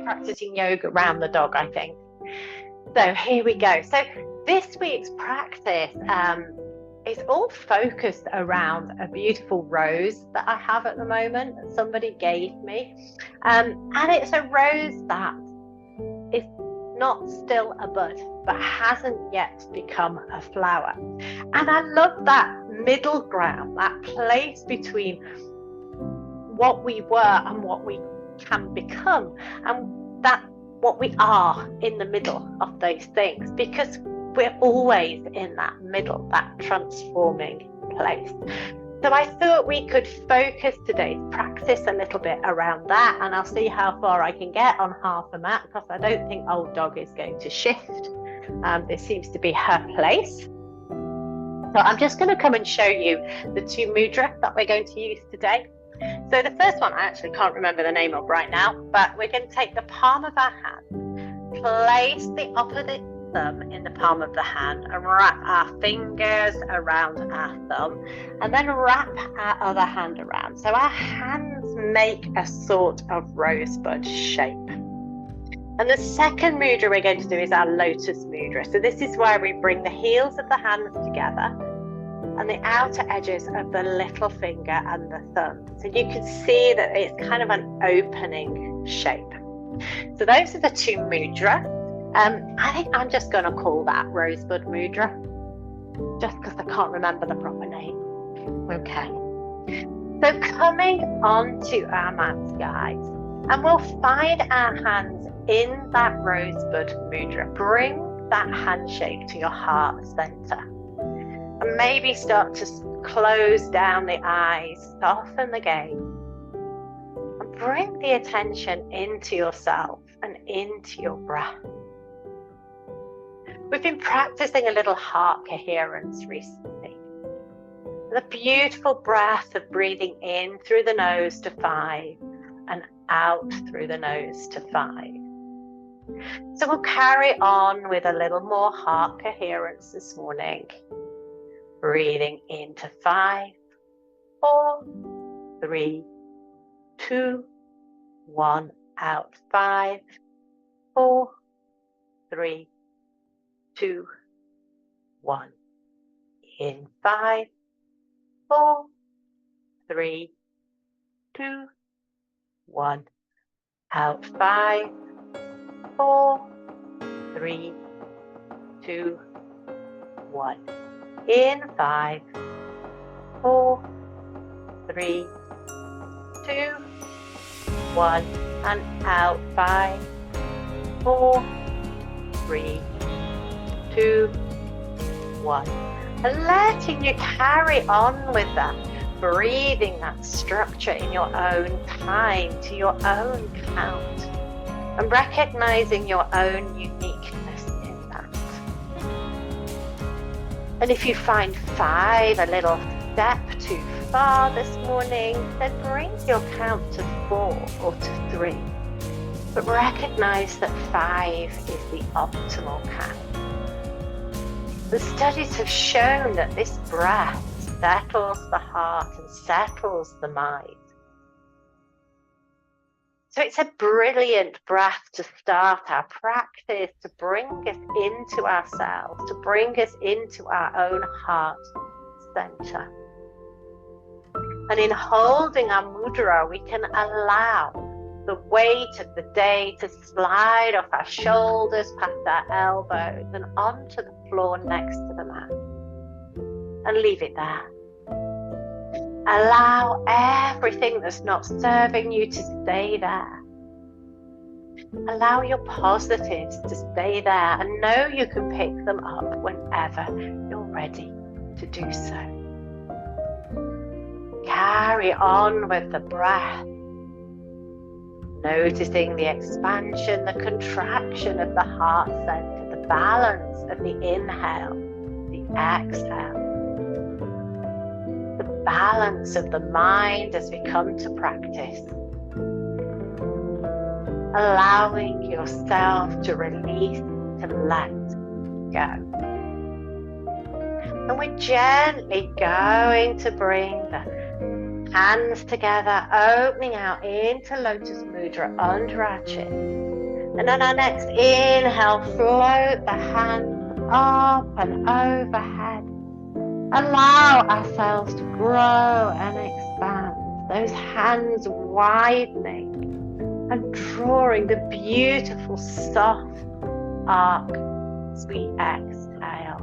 practicing yoga around the dog, I think. So here we go. So this week's practice is all focused around a beautiful rose that I have at the moment that somebody gave me. And it's a rose that is not still a bud, but hasn't yet become a flower. And I love that middle ground, that place between what we were and what we can become, and that what we are in the middle of those things, because we're always in that middle, that transforming place. So I thought we could focus today's practice a little bit around that, and I'll see how far I can get on half a mat, because I don't think old dog is going to shift. This seems to be her place. So I'm just going to come and show you the two mudras that we're going to use today. So the first one I actually can't remember the name of right now, but we're going to take the palm of our hand, place the opposite thumb in the palm of the hand, and wrap our fingers around our thumb, and then wrap our other hand around. So our hands make a sort of rosebud shape. And the second mudra we're going to do is our lotus mudra. So this is where we bring the heels of the hands together and the outer edges of the little finger and the thumb. So you can see that it's kind of an opening shape. So those are the two mudras. I think I'm just going to call that rosebud mudra, just because I can't remember the proper name. Okay. So coming onto our mats, guys, and we'll find our hands in that rosebud mudra. Bring that handshake to your heart center. And maybe start to close down the eyes, soften the gaze, and bring the attention into yourself and into your breath. We've been practicing a little heart coherence recently. The beautiful breath of breathing in through the nose to 5 and out through the nose to 5. So we'll carry on with a little more heart coherence this morning. Breathing into 5, 4, 3, 2, 1, out 5, 4, 3, 2, 1. In 5, 4, 3, 2, 1. Out 5, 4, 3, 2, 1. In 5, 4, 3, 2, 1. And out 5, 4, 3, 2, 1. And letting you carry on with that, breathing that structure in your own time, to your own count, and recognizing your own uniqueness in that. And if you find 5 a little step too far this morning, then bring your count to 4 or to 3. But recognize that 5 is the optimal count. The studies have shown that this breath settles the heart and settles the mind. So it's a brilliant breath to start our practice, to bring us into ourselves, to bring us into our own heart center. And in holding our mudra, we can allow the weight of the day to slide off our shoulders, past our elbows, and onto the floor next to the mat. And leave it there. Allow everything that's not serving you to stay there. Allow your positives to stay there, and know you can pick them up whenever you're ready to do so. Carry on with the breath, noticing the expansion, the contraction of the heart center, the balance of the inhale, the exhale, the balance of the mind as we come to practice. Allowing yourself to release, to let go. And we're gently going to bring the hands together, opening out into Lotus Mudra under our chin. And on our next inhale, float the hands up and overhead. Allow ourselves to grow and expand. Those hands widening and drawing the beautiful soft arc as we exhale.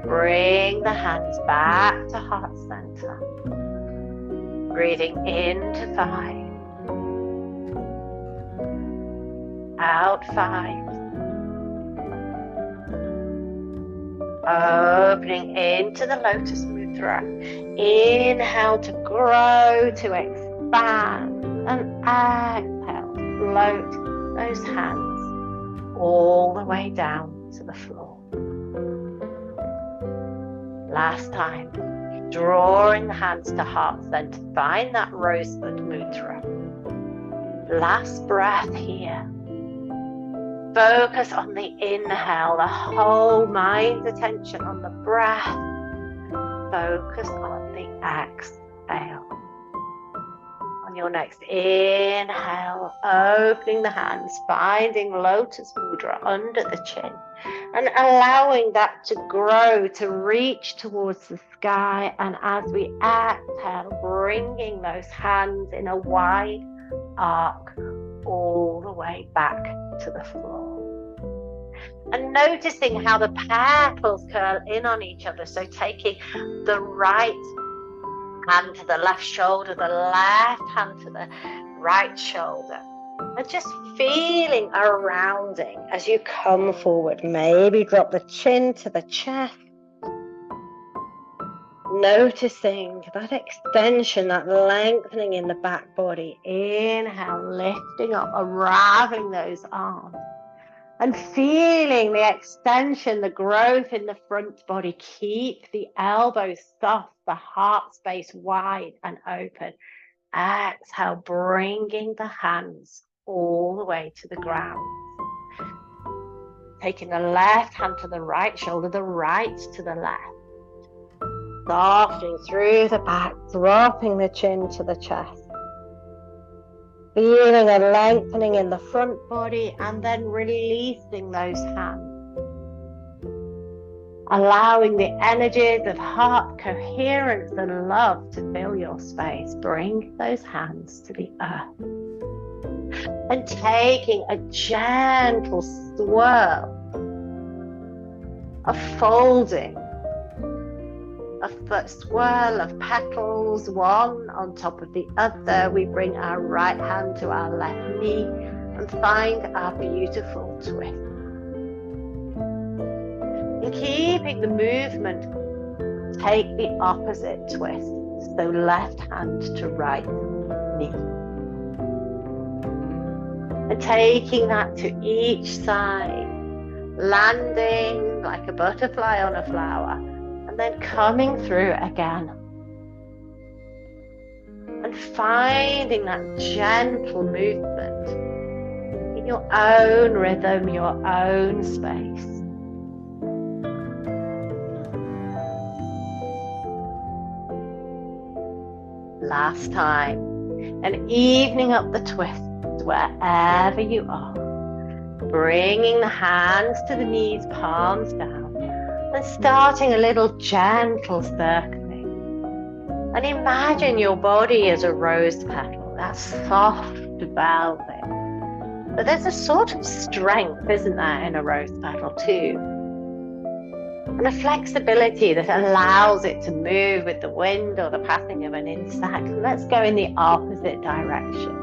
Bring the hands back to heart center. Breathing into 5. Out 5. Opening into the Lotus Mudra. Inhale to grow, to expand. And exhale, float those hands all the way down to the floor. Last time, drawing the hands to heart center. Find that rosebud mudra. Last breath here. Focus on the inhale, the whole mind's attention on the breath. Focus on the exhale. On your next inhale, opening the hands, finding Lotus Mudra under the chin and allowing that to grow, to reach towards the sky. And as we exhale, bringing those hands in a wide arc all the way back to the floor. And noticing how the petals curl in on each other. So taking the right hand to the left shoulder, the left hand to the right shoulder. And just feeling a rounding as you come forward. Maybe drop the chin to the chest. Noticing that extension, that lengthening in the back body. Inhale, lifting up, unraveling those arms. And feeling the extension, the growth in the front body. Keep the elbows soft, the heart space wide and open. Exhale, bringing the hands all the way to the ground. Taking the left hand to the right shoulder, the right to the left. Softening through the back, dropping the chin to the chest. Feeling a lengthening in the front body and then releasing those hands. Allowing the energies of heart, coherence and love to fill your space. Bring those hands to the earth. And taking a gentle swirl, a folding, a swirl of petals, one on top of the other. We bring our right hand to our left knee and find our beautiful twist. And keeping the movement, take the opposite twist. So left hand to right knee. And taking that to each side, landing like a butterfly on a flower. And then coming through again. And finding that gentle movement in your own rhythm, your own space. Last time. And evening up the twist wherever you are. Bringing the hands to the knees, palms down. And starting a little gentle circling. And imagine your body as a rose petal, that soft velvet. But there's a sort of strength, isn't there, in a rose petal too? And a flexibility that allows it to move with the wind or the passing of an insect. Let's go in the opposite direction.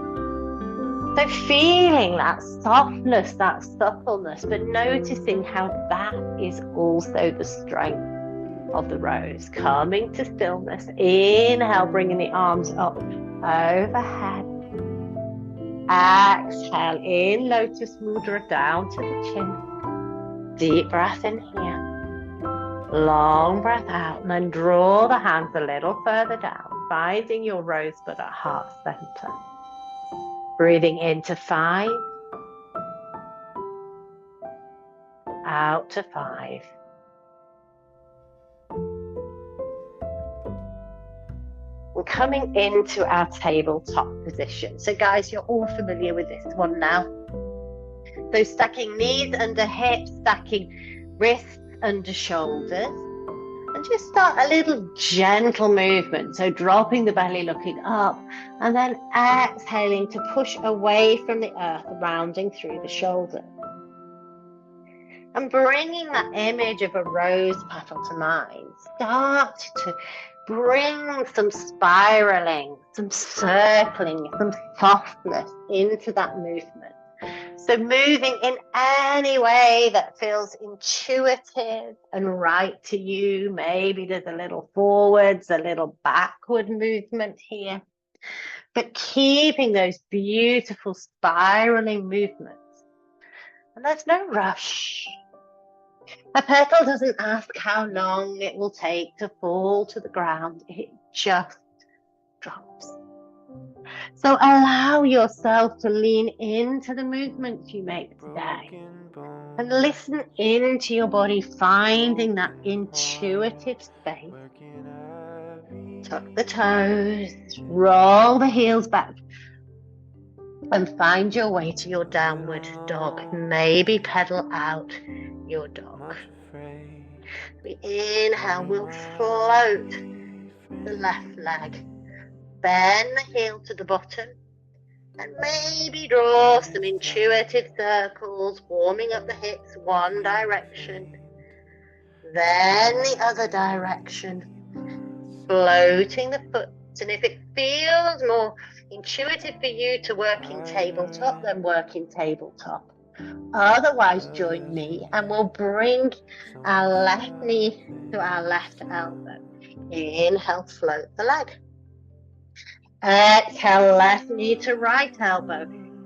So feeling that softness, that suppleness, but noticing how that is also the strength of the rose. Coming to stillness. Inhale, bringing the arms up overhead. Exhale, in Lotus Mudra, down to the chin. Deep breath in here. Long breath out, and then draw the hands a little further down, finding your rosebud at heart center. Breathing into 5, out to 5. We're coming into our tabletop position. So guys, you're all familiar with this one now. So stacking knees under hips, stacking wrists under shoulders. And just start a little gentle movement. So dropping the belly, looking up, and then exhaling to push away from the earth, rounding through the shoulder. And bringing that image of a rose petal to mind. Start to bring some spiraling, some circling, some softness into that movement. So moving in any way that feels intuitive and right to you. Maybe there's a little forwards, a little backward movement here. But keeping those beautiful spiraling movements. And there's no rush. A petal doesn't ask how long it will take to fall to the ground. It just drops. So allow yourself to lean into the movements you make today and listen into your body, finding that intuitive space. Tuck the toes, roll the heels back, and find your way to your downward dog. Maybe pedal out your dog. We inhale, we'll float the left leg. Bend the heel to the bottom and maybe draw some intuitive circles, warming up the hips one direction, then the other direction, floating the foot. And if it feels more intuitive for you to work in tabletop, then work in tabletop. Otherwise, join me and we'll bring our left knee to our left elbow. Inhale, float the leg. Exhale, left knee to right elbow.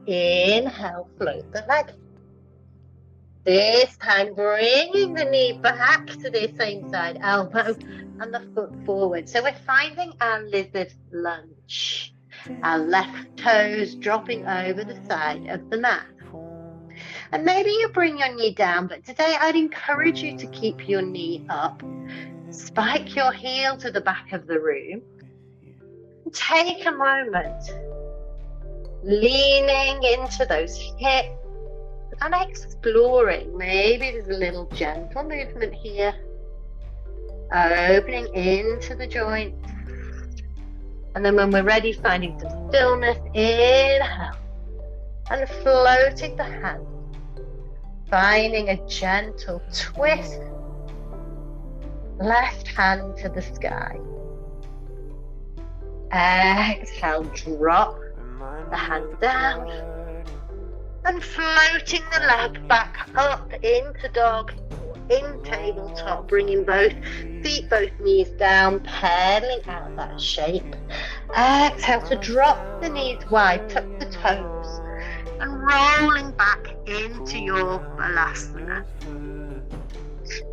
Inhale, float the leg. This time, bringing the knee back to the same side, elbow and the foot forward. So we're finding our lizard lunge. Our left toes dropping over the side of the mat. And maybe you bring your knee down, but today I'd encourage you to keep your knee up. Spike your heel to the back of the room. Take a moment, leaning into those hips and exploring. Maybe there's a little gentle movement here, opening into the joint. And then when we're ready, finding some stillness, inhale and floating the hand, finding a gentle twist, left hand to the sky. Exhale, drop the hand down and floating the leg back up into dog or in tabletop, bringing both feet, both knees down, pedaling out that shape. Exhale to drop the knees wide, tuck the toes and rolling back into your balasana.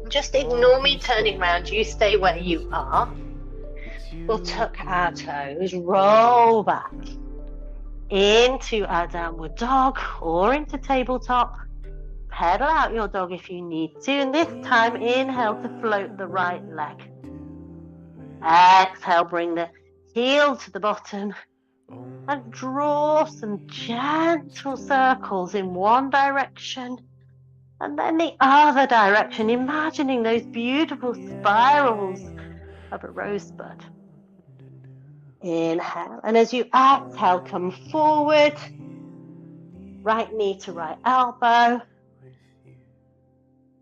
Just ignore me turning around, you stay where you are. We'll tuck our toes, roll back into our downward dog or into tabletop. Pedal out your dog if you need to. And this time, inhale to float the right leg. Exhale, bring the heel to the bottom and draw some gentle circles in one direction and then the other direction, imagining those beautiful spirals of a rosebud. Inhale, and as you exhale, come forward, right knee to right elbow.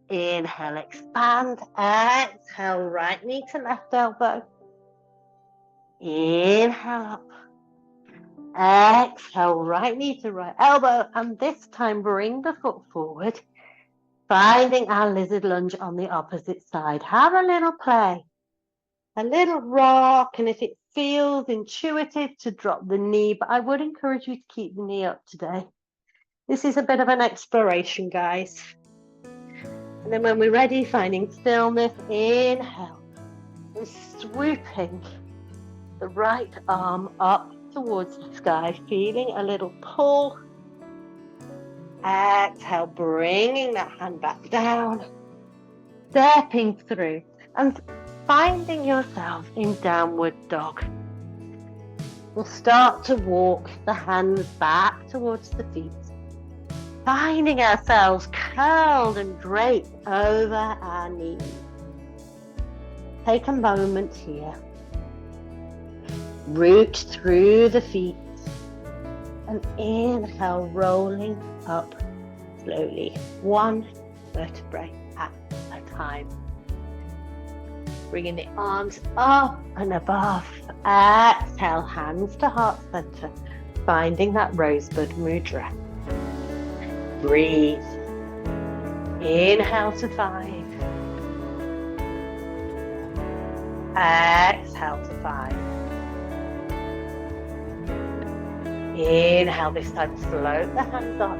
Inhale, expand. Exhale, right knee to left elbow. Inhale up. Exhale, right knee to right elbow. And this time, bring the foot forward, finding our lizard lunge on the opposite side. Have a little play, a little rock, and if it feels intuitive to drop the knee, but I would encourage you to keep the knee up today. This is a bit of an exploration, guys. And then when we're ready, finding stillness, inhale and swooping the right arm up towards the sky, feeling a little pull. Exhale, bringing that hand back down, stepping through and finding yourself in downward dog. We'll start to walk the hands back towards the feet. finding ourselves curled and draped over our knees. Take a moment here. Root through the feet and inhale, rolling up slowly, one vertebrae at a time. Bringing the arms up and above. Exhale, hands to heart center, finding that rosebud mudra. Breathe. Inhale to 5. Exhale to 5. Inhale, this time float the hands up.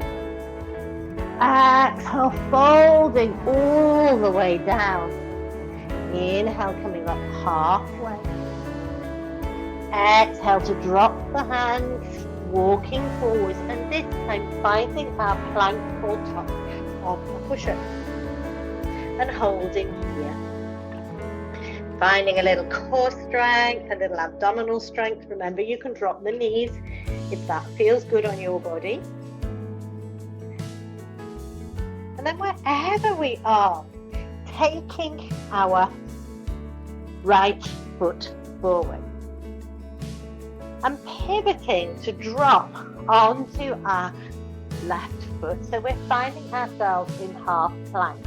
Exhale, folding all the way down. Inhale, coming up halfway. Exhale to drop the hands, walking forwards, and this time finding our plank or top of the push-up and holding here. Finding a little core strength, a little abdominal strength. Remember, you can drop the knees if that feels good on your body. And then wherever we are, taking our right foot forward and pivoting to drop onto our left foot. So we're finding ourselves in half plank.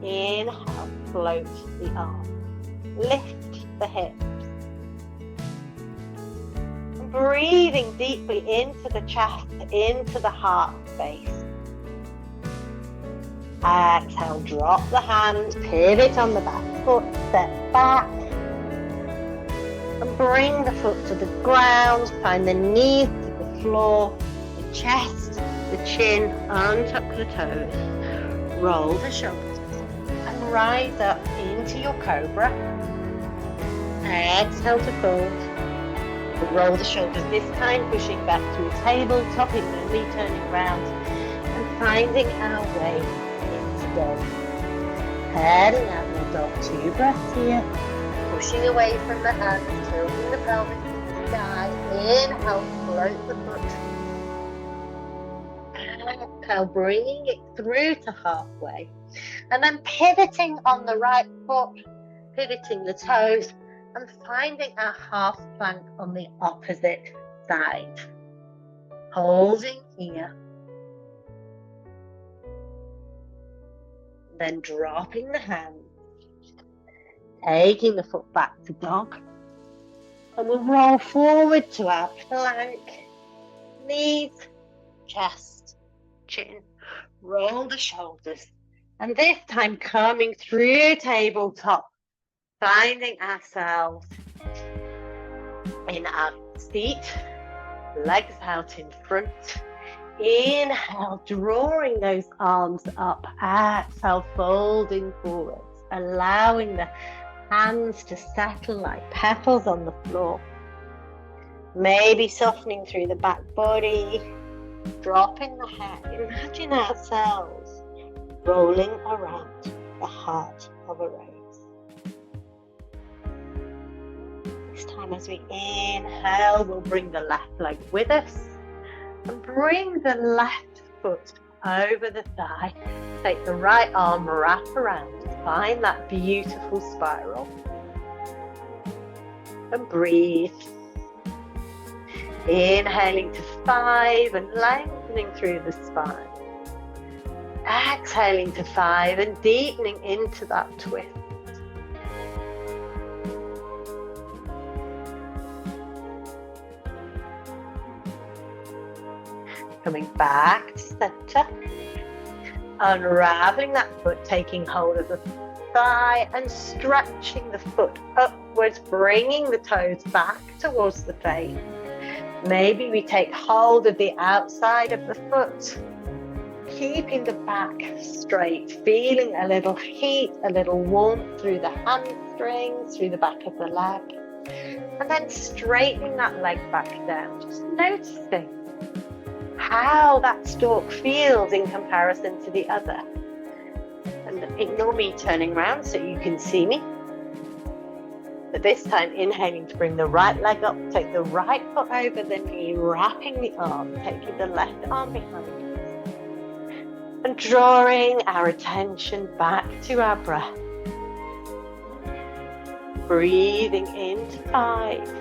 Inhale, float the arms. Lift the hips. Breathing deeply into the chest, into the heart space. Exhale, drop the hands, pivot on the back foot, step back. And bring the foot to the ground, find the knees to the floor, the chest, the chin, untuck the toes. Roll the shoulders and rise up into your cobra. Exhale to fold. Roll the shoulders, this time pushing back to a tabletop, immediately turning around and finding our way into dog. Heading out your dog, 2 breaths here. Pushing away from the hands, tilting the pelvis to the sky. Inhale, float the foot. Exhale, bringing it through to halfway. And then pivoting on the right foot, pivoting the toes, and finding our half plank on the opposite side. Holding here. Then dropping the hands. Taking the foot back to dog. And we'll roll forward to our plank. Knees, chest, chin. Roll the shoulders. And this time coming through tabletop. Finding ourselves in our seat, legs out in front. Inhale, drawing those arms up. Exhale, folding forwards, allowing the hands to settle like petals on the floor. Maybe softening through the back body, dropping the head. Imagine ourselves rolling around the heart of a rose. This time as we inhale, we'll bring the left leg with us and bring the left foot over the thigh. Take the right arm, wrap around, find that beautiful spiral. And breathe. Inhaling to 5 and lengthening through the spine. Exhaling to 5 and deepening into that twist. Coming back to center, unraveling that foot, taking hold of the thigh and stretching the foot upwards, bringing the toes back towards the face. Maybe we take hold of the outside of the foot, keeping the back straight, feeling a little heat, a little warmth through the hamstrings, through the back of the leg, and then straightening that leg back down, just noticing how that stalk feels in comparison to the other. And ignore me turning around so you can see me. But this time inhaling to bring the right leg up, take the right foot over the knee, wrapping the arm, taking the left arm behind us. And drawing our attention back to our breath. Breathing into 5.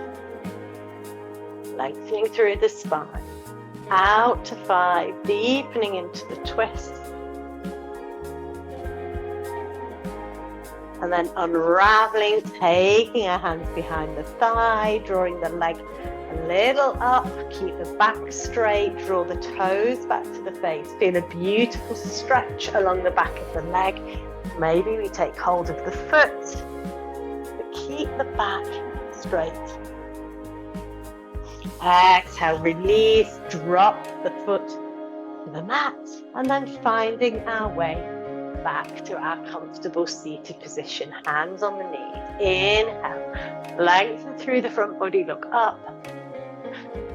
Lengthening through the spine. Out to 5. Deepening into the twist. And then unraveling, taking our hands behind the thigh, drawing the leg a little up, keep the back straight, draw the toes back to the face. Feel a beautiful stretch along the back of the leg. Maybe we take hold of the foot, but keep the back straight. Exhale, release, drop the foot to the mat, and then finding our way back to our comfortable seated position, hands on the knees. Inhale, lengthen through the front body, look up.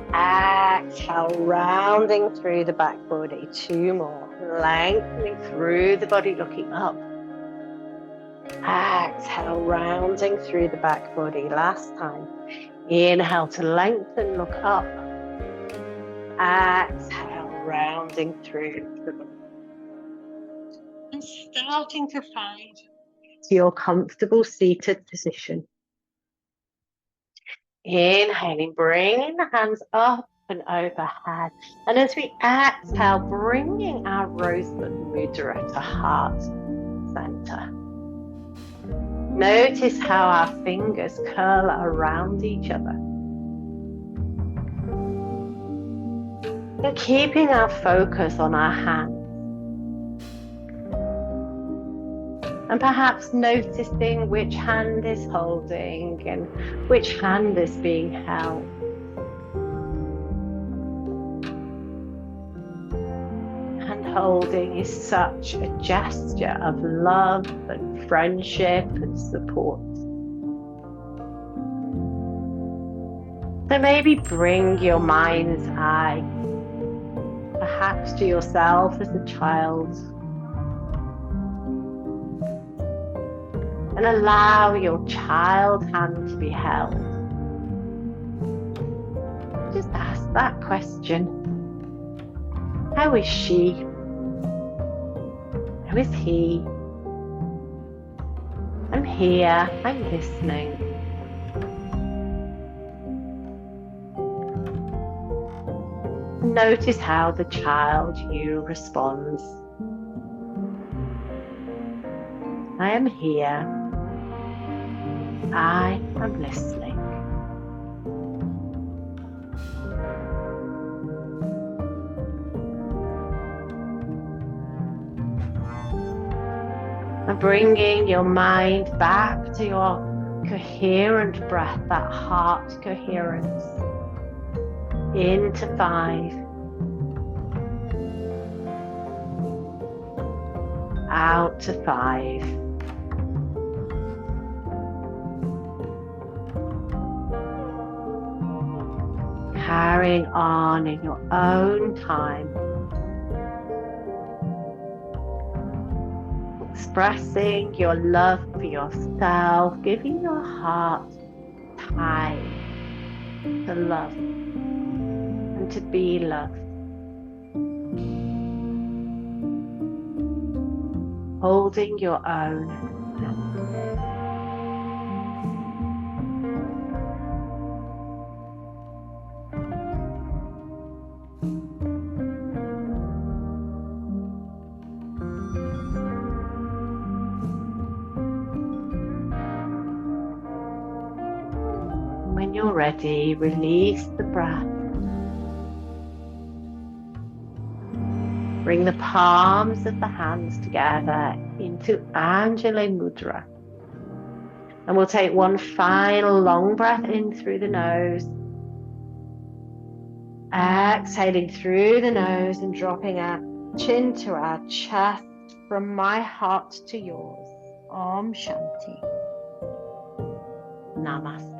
Exhale, rounding through the back body. 2 more, lengthening through the body, looking up. Exhale, rounding through the back body. Last time. Inhale to lengthen, look up. Exhale, rounding through the body. And starting to find your comfortable seated position. Inhaling, bringing the hands up and overhead. And as we exhale, bringing our rosebud mudra to heart center. Notice how our fingers curl around each other. And keeping our focus on our hands. And perhaps noticing which hand is holding and which hand is being held. Hand holding is such a gesture of love and friendship and support. So maybe bring your mind's eye, perhaps to yourself as a child, and allow your child hand to be held. Just ask that question. How is she? How is he? I'm here, I'm listening. Notice how the child you responds. I am here. I am listening. And bringing your mind back to your coherent breath, that heart coherence. Into 5. Out to 5. Carrying on in your own time. Expressing your love for yourself, giving your heart time to love and to be loved. Holding your own. When you're ready, release the breath. Bring the palms of the hands together into Anjali Mudra. And we'll take one final long breath in through the nose. Exhaling through the nose and dropping our chin to our chest, from my heart to yours. Om Shanti. Namaste.